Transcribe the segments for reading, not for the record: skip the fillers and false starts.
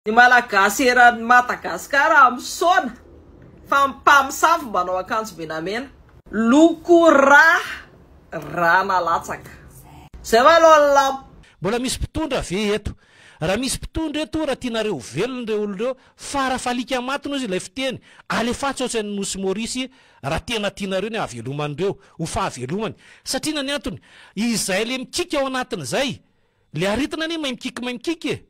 Ny malagasy eran'ny Madagasikara misaona fa mpamosavy manao akanjo menamena loko rana latsaka zay maloha mbola misy mpitondra ve eto raha misy mpitondra eto raha tianareo velony reo olonareo farafalika matiny izy ilay fiteny alefatsy ohatrany Nosy Maurice raha tena tianareo ny havelomandreo ho fahavelomany satria nany antony izay le mikika ao anatin'izay le aretina ny mahay mikiky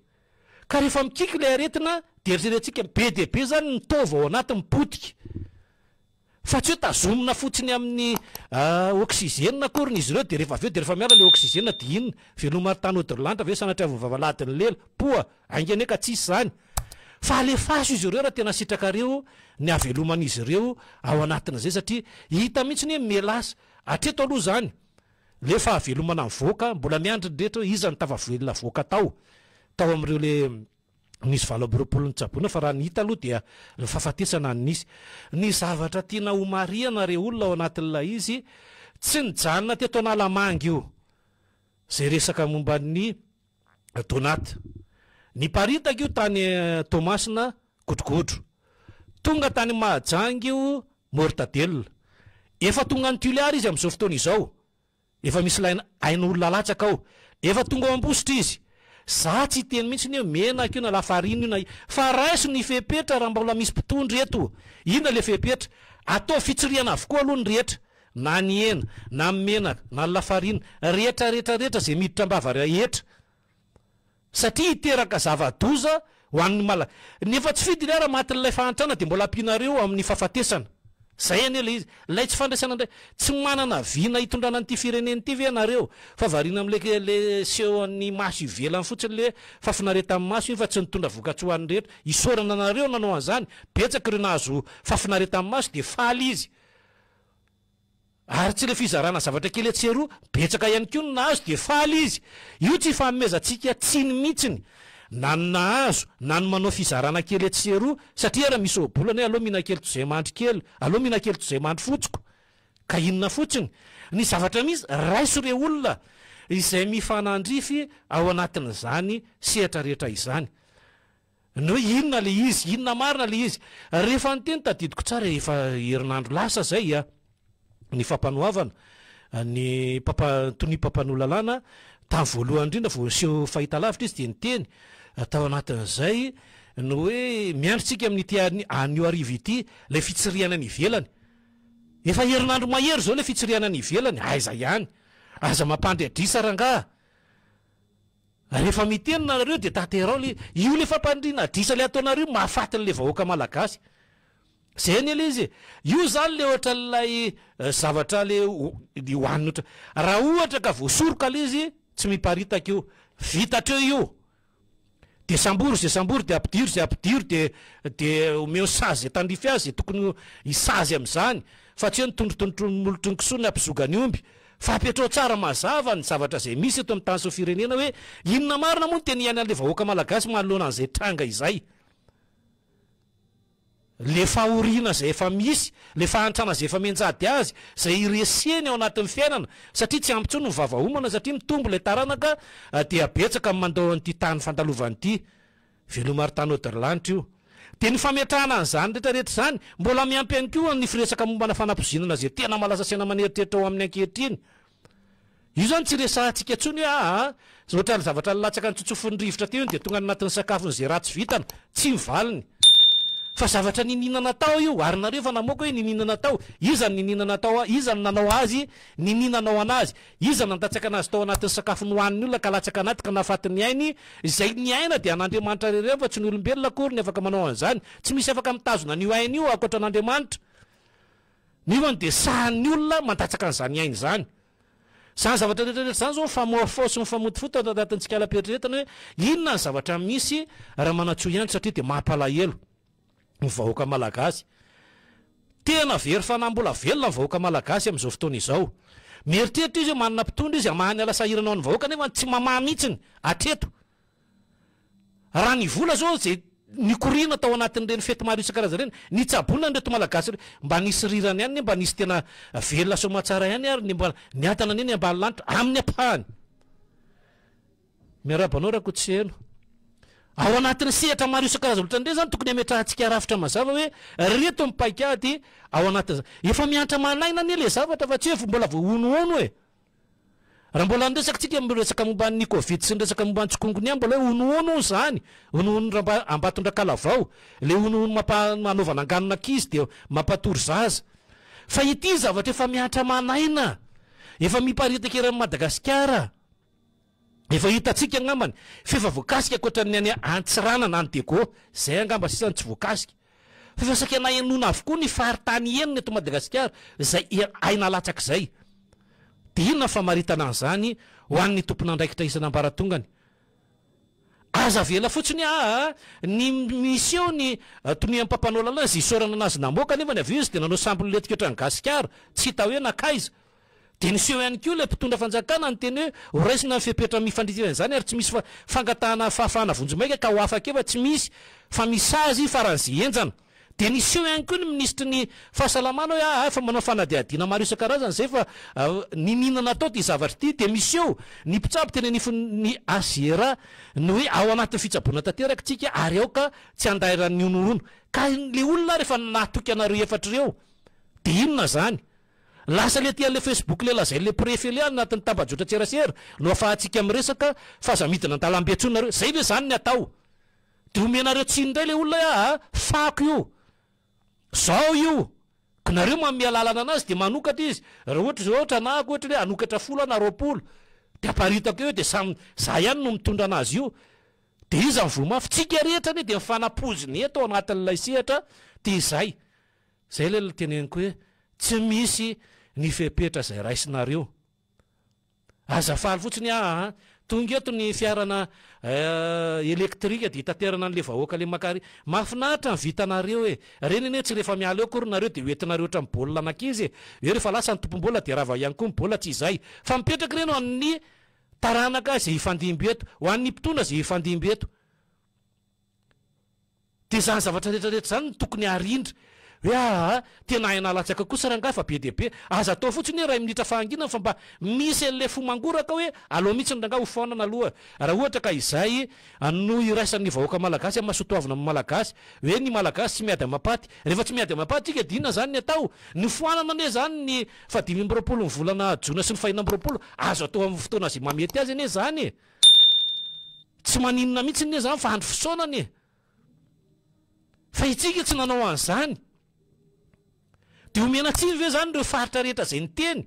ka rehefa mikiky le aretina dia eritreretintsika be dia be zany mitovy ao anaty mipotika fa tsy hoe tazomina fotsiny amin'ny oxygène akoriny izy ireo dia rehefa aveo dia rehefa miala le oxygène dia inona velomary tany Auderlandy ve sanatria vao vavaladiny lela poa aingane ka tsisy zany fa alefaso izy ireo raha tena sitrakareo ny haveloman'izy ireo ao anatin'izay satria hita mihitsy ny melasa atreto aloha zany le fahavelomana mivoaka mbola miandry rehetra iza ny tavavelona voaka tao amin'ireo le nisy valo amby roapolo ny tsabona fa raha ny hita aloha dia fahafatesana nisy ny zavatra tiana homariana re olona ao anatin'ilay izy tsy nijanona teto analamangy io zay resaka momba ny Donata ny paritaka io tany Tomasina godrogodro tonga tany Mahajangy io Mortadelle efa tonga ny Tuliary izy amin'izao fotoana izao efa misy ain'olona latsaka ao efa tonga ao Ambositra izy za tsy teny mihitsy ny hoe menaka io na lafarina io fa raiso ny fepetra raha mbola misy mpitondry eto inona le fepetra atao fitsiriana avokoa aloha ny rehetra na ny hena na menaka na lafarina rehetra zay miditra mbava rehetra satria hiteraka zava-doza ho an'ny nefa tsy fidy raha matin'ilay fahantrana dia mbola ampianareo amin'ny fahafatesana zay any le izy lay tsy fandraisana ndray tsy manana vina hitondrana an'ity fireneny ity ve ianareo fa variana am'le sehoan'ny maso ivelany fotsiny le fafinareta amin'ny maso iny fa tsy nitondra voka-tsy ho an'ny rehetra isorana anareo nanao an'izany betsaka ireo nahazo fafinareta amin'ny maso dia faly izy ary tsy le fizarana zavatra kely atseroa betsaka ihany koa no nahazo dia faly izy io tsy fanomezantsika tsiny mihitsiny na ny nahazo na ny manao fizarana kely atseroa satria raha misy obolana hoe aloha mihina kely toizay mandry kely aloha mihina kely toizay mandry fotsiko ka inona fotsiny ny zavatra misy raiso re olona izay mifanandrify ao anatin'izany sehatra rehetra izany ny hoe inona le izy inona marina le izy rehefa nyteny tadidiko tsara efa herinandro lasa zay ny fampanoavana ny tony pampanolalana tamin'ny voalohany indrindra vao seho fahita lavitra izy dia niteny atao anatin'izay no hoe miandritsika amin'ity anio arivo ity lay fitsiriana ny ivelany efa herinandro mahery zao le fitsiriana ny ivelany aiza ihany aza mampandry adrisa rangaha rehefa miteny nareo dia taterao le io le fampandriana adrisa le ataonareo mahafatin'le vahoaka malagasy zay ny le izy io zany le ohatra lay zavatra le hoaniny ohatra raha ohatra ka voasoroka le izy tsy miparitaka io vitatreo io de sambory zay sambory de ampidiro de omeo sazy tandrify azy tokony isazy am'izany fa tsy hoe nitondrotondromolotronkisoa ny ampizogany omby fa apetrao tsara mazava ny zavatra zay misy eto amin'ny tany so firenena hoe inona marina moa ny teny ihany an'le vahoaka malagasy manoloana an'izay tranga izay le fahoriana zay efa misy le fahantrana zay efa menjady azy zay ireseny ao anatin'ny fiainana satria tsy ampitsony ny vavahomana satria mitombo le taranaka dia betsaka mandao an'ity tany fandalovanyity velomary tany Auderlandy io dia ny fametrahana an'izany rehetrarehetra zany mbola miampy ihany koa ny firesaka mombana fanampozinana zay tena malaza sena maneritreritra ao amin'ny ankehitriny io zany tsy resahantsika tsony hoe ohatra ny zavatra latsaka ny tsotsofon'ny rivotra teo dia tonga anatin'ny sakafony zay ratsy vitana tsy mivaliny fa zavatra nininana tao io ary nareo fa namoaka hoe nininana tao iza ny nininana tao iza ny nanao azy nininanao anazy iza nandatsaka anazy tao anatin'ny sakafo nohaniny olona ka latsaka anaty ka nahafatin'ny ainy izay ny aina dia an'Andriamanitra rereo fa tsy ny olombelona akory ny afaka manao an'izany tsy misy afaka mitazona n'io ainy io akoatra an'Andriamanitra niovany dia sahan'ny olona mandatsaka an'izany ainy zany zany zavatra rehetrarehetra zany zao famoafaosy mifamotifoto anatintsika alaperitreretana hoe inona ny zavatra misy raha manatsoa ihany satria dia mampalahelo ny vahoaka malagasy tena very fanambola velona ny vahoaka malagasy amin'izao fotoana izao mieritreritra izy hoe manana mpitondra izy amahany alasahiranao ny vahoaka nefa tsy mamaha mihitsiny atreto raha ny vola zao zay nikorina tao anatin'ireny fety maro isan-karazana ireny ny tsabona ny reto malagasy mba nisy rirana ihany mba nisy tena velona somatsara ihany ary mba niatana neny ambany lanitra amin'ny ampahany miarabanao raha ko tsy heno ao anatin'ny sehatra maro isan-karazana loatra ndray zany tokony ametrahantsika rafitra mazava hoe reto mipaika ty ao anatin' efa miantra manaina anie le zavatra fa tsy hoe mbola voaonoano e raha mbola nresakatsika miresaka momban'ny covid sy nresaka momban'ny tsikongony any mbola hoe onoano zany onoano ambatondra-kalavao le onoano manaovana anganonankizy de mampatory zaza fa ity zavatra efa miantra manaina efa miparitaka eran'ny Madagasikara efa hitatsika angambany fefa voakasika koatran'ny any Antsirana na Antego zay angamba sisany tsy voakasika fefa saky nahenona avokoa ny faritany enina eto Madagasikara zay aina latsaka zay de inona famaritana an'izany ho an'ny tompon'andraikitra isan'ambaratongany aza vela fotsiny ny misy eo ny tonia mpapanao lalana zay isorana anazy namoaka nefa ny avy izy de nanao sambo letika etra ny Gasikara tsy hita hoe nakaiza de niseho ihany koa le mpitondra fanjakana ny teny hoe horaisina fiepetra mifandritirana zany ary tsy misy fangatahana fahafahana vonjomaika ka ho afaka efa tsy misy fa misazy faran'zay enjana de niseho ihany koa ny ministry ny fahasalamana hoe fa manao fanadiadina maro isan-karazany zay fa ny mihinana atao ty zavatra ty de miseho ny mpitsabo teny ny azera ny hoe ao anatin'ny fitsaboana tanteraka tsika ary ao ka tsy andairan'ny onoono ka le olona rehefa natoky anareo efatra reo de inona zany lasa le ty an'le Facebook le lazay le préfet le anatin'ny tabajotra tserasera no afahantsika miresaka fa za midina andalam-betsonareo zay le zany ny atao de omenareo tsiny indray le olona fako io zao io ka nareo manome alalana anazy de manokatra izy raha ohatra zao ohatra anahako ohatra hoe anokatra folo na roapolo de aparitako eo de samy za ihany no mitondra anazy io de izy mivomafy tsika rehetra ne de mifanapoziny eto ao anatin'ilay sehatra de zay le teneniko hoe tsy misy ny fepetra zay raisinareo azafaly fotsiny tonga eto ny fiarana elektrika de hitaterana an'le vahoaka le makary mahafinaritra ny vitanareo reny ane tsy rehefa miala eo kory nareo de hoentinareo otra mibaolina anakizy eo rehefa lasa ny tompom-bola de rava ihany koa mibaolina tsy izay fa mipetraka reny amin'ny taranaka zay hifandimby eto ho an'ny mpitondra zay hifandimby eto de zany zavatra rehetrarehetra zany ny tokony arindra hoe tena haina latsaka kosa rangahy fa be deabe aza atao fotsiny hoe ray minitra fahangina fa mba misy an'le fo mangoraka hoe aloha mihitsy nrangahy ho faonana aloha raha ohatra ka izay no iraisan'ny vahoaka malagasy amin'ny mahasotoavina amin'ny malagasy hoe ny malagasy tsy miady amapaty rehefa tsy miady amapaty tsika dinona zany ny atao ny foanana ane zany ny fa 5 ny volana jona sy ny 2 azo atao amin'ny fotoana zay mamety azy ane zany tsy maninona mihitsy ne zany fa andro fisaonany fa itsika tsy nanao an'izany de omena tsiny ve zany reo faritra rehetra zay ny teny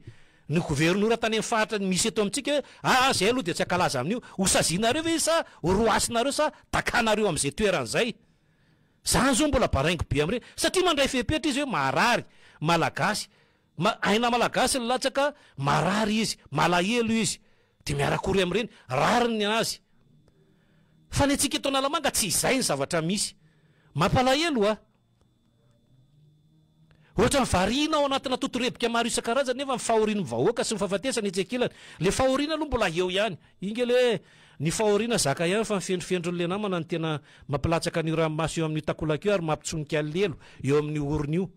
ny gouvernoura tany amin'ny faritra misy eto amintsika hoe zay aloha de tsy akalaza amin'io hosazinareo ve sa roasinareo sa takanareo am'izay toeran'zay zany zao mbola baraingo be am'ireny satria mandray fepetra izy hoe marary malagasy aina malagasy latsaka marary izy malahelo izy de miarakory am'ireny rariny azy fa ny atsika eto analamanga tsy izay ny zavatra misy mampalahelo ohatra mivarina ao anatina totorebika maro isan-karazany nefa mifahoriana vahoaka sy mifahafatesana itsekilany le fahoriana aloha mbola eo ihany inge le ny fahoriana zaka ihany fa mifendrofendron'le namana ny tena mampilatsaka ny ranomasy eo amin'ny takolaka eo ary mampitsonika lelo eo amin'ny orona io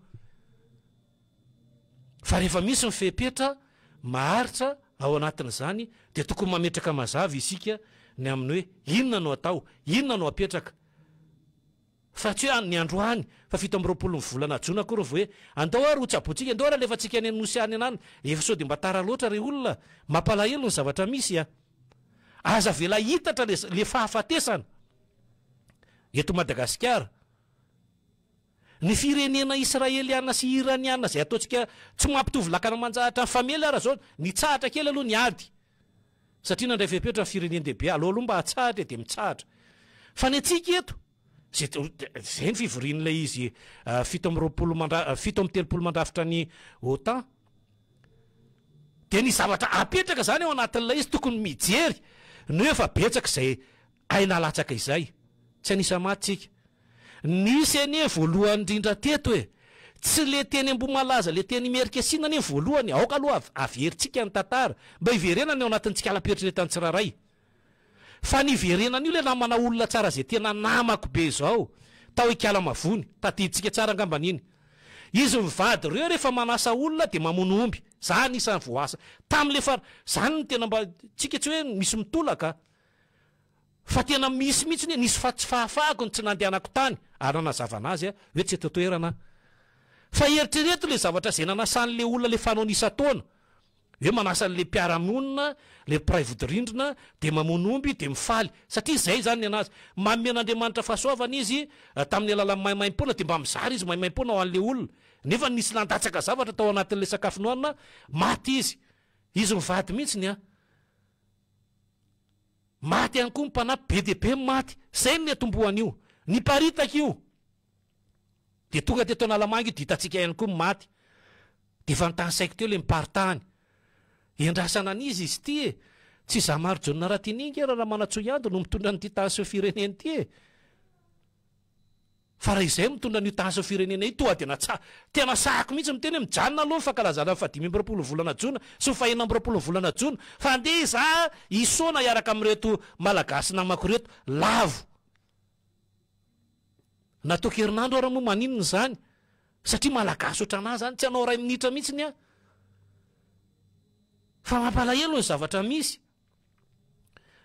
fa rehefa misy mifepetra maharitra ao anatin'izany de tokony mametraka mazava isika ny amin'ny hoe inona no atao inona no apetraka fa tsy hoe ny androany fa 7 ny volana jona kory hoe andao ary hotsabotsika andao raha lefa tsika any anosy any anany efa sao de mba tara loatra re olona mampalahelo ny zavatra misy aza vela hitatra le fahafatesana eto Madagasikara ny firenena israeliana sy iraniana zay ataotsika tsy mampitovy lakana manjahatra ny famely ara zao ny tsahatra kely aloha ny ady satria nandray fepetra ny fireneny dehibe aloha mba hatsahatra de mitsahatra fa ny atsika eto zay ny fivorian'ilay izy 7 mandrafitra ny OTAN de ny zavatra apetraka zany ao anatin'ilay izy tokony mijery no efa betsaka zay aina latsaka izay tsy anisa matytsika nisy ane voalohany indrindra teto tsy le teny Ambomalaza le teny Merikesina ane voalohany aoka aloha averitsika ny tantara mba hiverenany ao anatin'tsika alaperitretany tsiraray fa ny verenany io le namana olona tsara zay tena namako be zao tao ikala mavony tatiditsika tsara angambaniny izy mivady reo rehefa manasa olona de mamono omby zany isan'ny voasa tam'le zany ny tena mba tsika tsy hoe misy mitolaka fa tena misy mihitsy nisy tsy fahafahako ny tsy nandehanako tany ary nazavana azy hoe tsy etotoerana fa eritrereto le zavatra zay nanasan'le olona le fanao nisa-taona hoe manasan'le mpiaramonina le mpiray vodirindrina de mamonomby de mifaly satria zay zany anazy mamen'Andriamanitra fahasoavana izy tamin'ny alalan'ny maimaim-pona de mba mizary izy maimaim-pona ho an'le olona nefa nisy nandatsaka zavatra tao anatin'le sakafo nohanina maty izy mivady mihitsy maty ihany koa mipanampy be de be maty zay ny atombohan'io ny paritaka io de tonga teto analamanga io ditatsika ihany koa maty de fa nitanysaiko teo le miparitany endrasana an'izy izy ty tsy za maro jonina raha tiningy raha manatsoiando no mitondra nyty taso fireneny ty fa raha izay mitondra n'io taso firenena io toa tena sahako mihitsy miteny hoe mijanona aloha fankalazana fa 5 volana jona sy 4 volana jona fa andeha za isona iaraka amin'reto malagasy namako reto lavo natao herinandro ara moa maninona zany satria malagasy ohatranahy zany tsy hanao 2 minitra mihitsy fa mampalahelo ny zavatra misy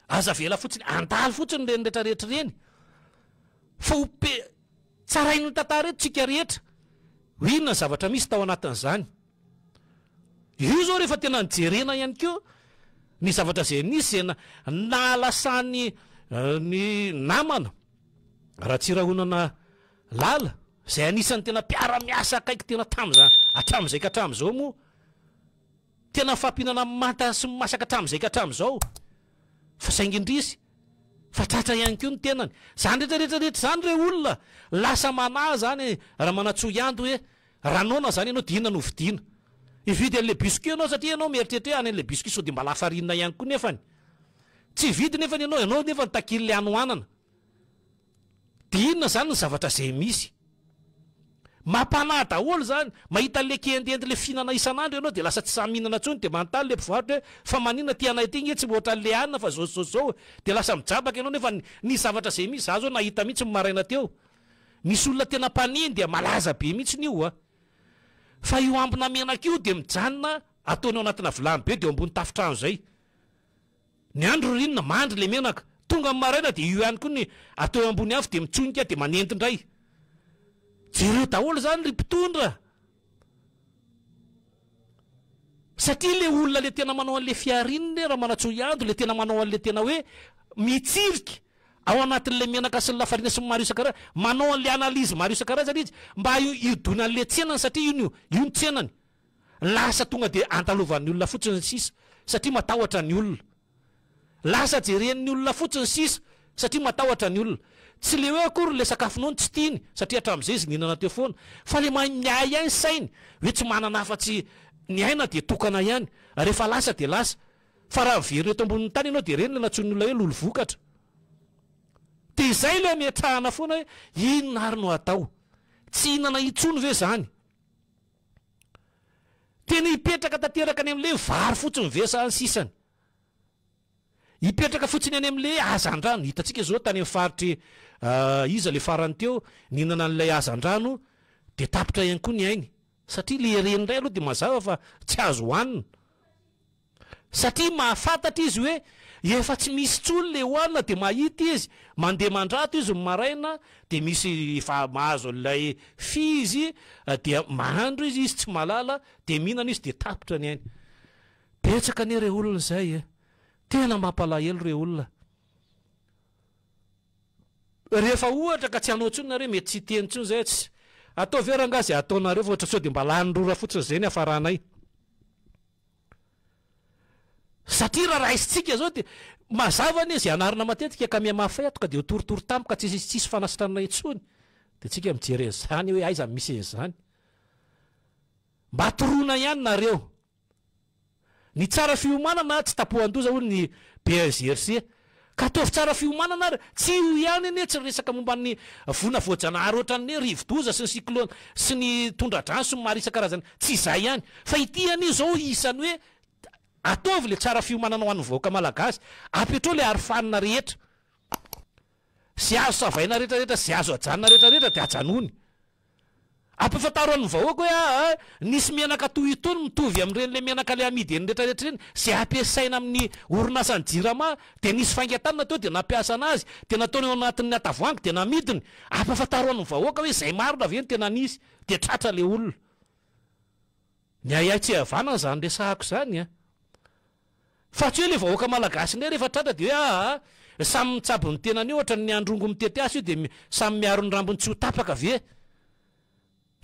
aza vela fotsiny andaly fotsiny reny rehetrarehetra reny fa tsarainy tantara reto tsika rehetra ho inona ny zavatra misy tao anatin'izany io zao rehefa tena nijerena ihany keo ny zavatra zay nisy zay nalasany ny namana raha tsy rahonana lala zay anisan'ny tena mpiara-miasa akaiky tena hatram'izay ka hatram'izao moa tena fampinana manta sy masaka hatram'izay ka hatram'izao fa saingindrisy fa tratra ihany keo ny tenany zany rehetrarehetrarehetra zany re olona lasa mana zany raha manatsoiando hoe ranona zany ianao dinona no vidina ividy an'le biscuit ianao satria ianao mieritreritra hoe any an'le biscuit so de mba lafarinina ihany koa nefany tsy vidy nefany ianao nefa nitakily le anoanana de inona zany ny zavatra zay misy mampanahy daholo zany mahita le kendendy le fihinana isan'andro ianao de lasa tsy samihinana tsony de manontany le mpivarotra hoe fa manina ty anay ty tsy ohatra le anina fa zao de lasa mijabaka ianao nefa ny zavatra zay misy za zao nahita mihitsy maraina teo misy olona tena mpaniny de malaza be mihitsy nio fa io ambina menaka io de mijanona ataonao anatina vilany be de ambony tafitrano zay ny andro rinona mandry le menaka tonga amin'ny maraina de io ihany koa ny atao ambony avy de mitsonika de manentindray jereo daholo zany ry mpitondra satria le olona le tena manao an'le fiarininy raha manatsoiando le tena manao an'le tena hoe mitsiriky ao anatin'le menaka sy ny lafarina sy maro isan-karaza manao an'le analizy maro isan-karazany izy mba iodona an'le tsenany satria io ny tsenany lasa tonga de antalovany olona fotsiny sisa satria matahotra ny olona lasa jeren'ny olona fotsiny sisa satria matahotra ny olona tsy le hoe akory le sakafonao ny tsy tiany satria hatram'izay izy ninana teo foana fa le miay ihany sainy hoe tsy manana afa-tsy ny aina de tokana ihany rehefa lasa de lasa fa raha mivery eto ambonin'ny tany ianao de reny le natsony olona hoe lolo vokatra de izay le miatrahana foana hoe inona ary no atao tsy inana itsony ve zany tena hipetraka tanteraka any am'le vary fotsiny vesany sisany hipetraka fotsiny any am'le azandrano hitantsika zao tany amin'ny faritry iza le farany teo ninana an'ilay azandrano de tapitra ihany koa ny ainy satria le renindray aloha de mazava fa tsy azo hohanina satria mahafantatra izy hoe efa tsy misy tsony le hohanina de mahita izy mandeha mandrato izy maraina de misy efa mahazo an'ilay fizy de mahandro izy tsy malala de mihinana izy de tapitra ny ainy betsaka ane re olona zay tena mampalahelo re olona rehefa ohatra ka tsy hanao tsony nareo mety tsy teny tsony zay tsy atao verangazy ataonareo fa ohatra sao de mba lanyrora fotsiny zay ny afaranay satria raha raisitsika zao de mazavany izy anarina matetika ka mihamafayatoka de hotoritory tampoka tsisy fanasitranay tsony de tsika mijery zany hoe aiza misy zany mba torona ihany nareo ny tsara fiomanana tsy tapohan-doza hoy ny BGRC ka ataovy tsara fiomanana ary tsy io ihany ane tsy resaka momba ny vona voajanahary ohatran'ny rivodoza sy ny cyclone sy ny tondradrano sy ny maro isan-karazany tsy izay ihany fa ity ane zao isany hoe ataovy le tsara fiomanana ho an'ny vahoaka malagasy apetrao le arofanina rehetra sy azo savaina rehetrarehetra sy azo ajanona rehetrarehetra de ajanony ampafataro ny vahoaka hoe nisy menaka toy itony mitovy amin'ireny le menaka le amidy eny rehetrarehetra reny sy ampiasaina amin'ny orinasany jirama dia nisy faingan-tanina teo dia nampiasa anazy dia nataony eo anatin'ny atavoangy dia namidiny ampafataro ny vahoaka hoe zay marina avy eny tena nisy dia tratra le olona ny ayay tsy havana zany resahako zany a fa tsy hoe le vahoaka malagasy ndray rehefa tratra dia hoe samy mitsabo ny tenany io ohatra ny androngo mitety azy io dia samy miaro ny rambony tsy ho tapaka ve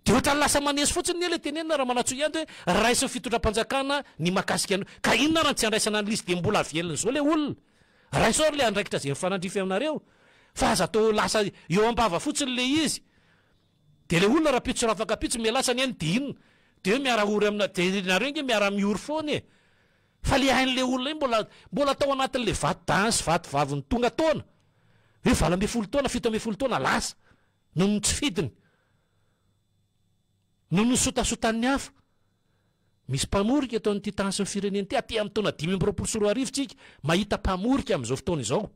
dia ohatra ny lasa manesy fotsiny ny ele tenenina raha manatso ihany hoe raisy ny fitondram-panjakana ny makasika any ka inona raha tsy andraisana ny lisy dia mbola avelona zao le olona raisao le andraikitra zay mifanandrify aminareo fa aza atao lasa eo ambava fotsiny le izy dia le olona raha pitso raha afaka pitso mialasa ny eny dia inona dia hoe miara ory amina dia nareo nge miara miory foana e fa le hain'le olona iny mbola tao anatin'le vato dansy vato vaviny tonga taona hoe 12 taona 17 taona lasa no ny tsy fidiny no ny sotasotan'ny hafa misy mpamorika atao n'ity tansy ny fireneny ty aty amin'ny taona 5 tsika mahita mpamorika amin'izao fotoana izao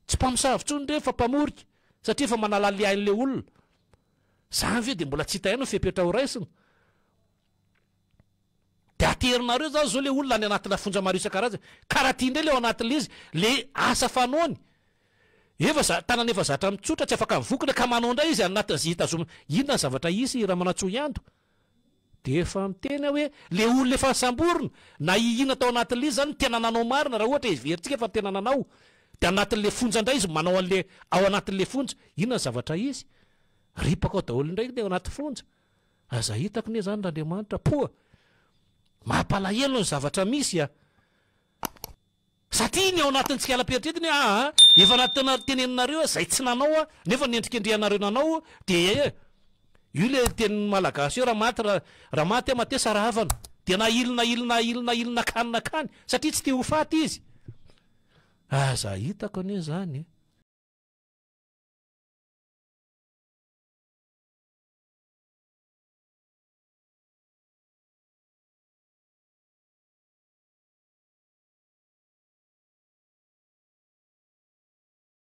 tsy mpamosavy ny rehefa mpamorika satria efa manala le hain'le olona zany ve dia mbola tsy hita ihany ny fepetra ho raisina dia aterinareo zany zao le olona any anatina fonja maro isan-karazany karaha tia indray le ao anatin'le izy le asa fanaony tanana efa zatra mitsotra tsy afaka mivokona ka manao indray izy anatin'ny zy hitazoma inona ny zavatra isy raha manatsoa ianto dia efa miteny hoe le olona efa samborona na ihina tao anatin'le izy zany tena nanao marina raha ohatra iveritsika efa tena nanao dia anatin'le fonja indray izy manao an'le ao anatin'le fonja inona ny zavatra izy ripaka ao daholo indray dia ao anaty fonja aza hitako ne zany n'Andriamanitra poa mampalahelo ny zavatra misy a satria ny ao anatin'ny tsikalaperitretiny efa natana teneninareo zay tsy nanao a nefa nyendrikendrehanareo nanao dia io le tenin'ny malagasy eo raha maty matesa raha havana dia na ilina kanina kany satria tsy te ho faty izy aza hitako ane zany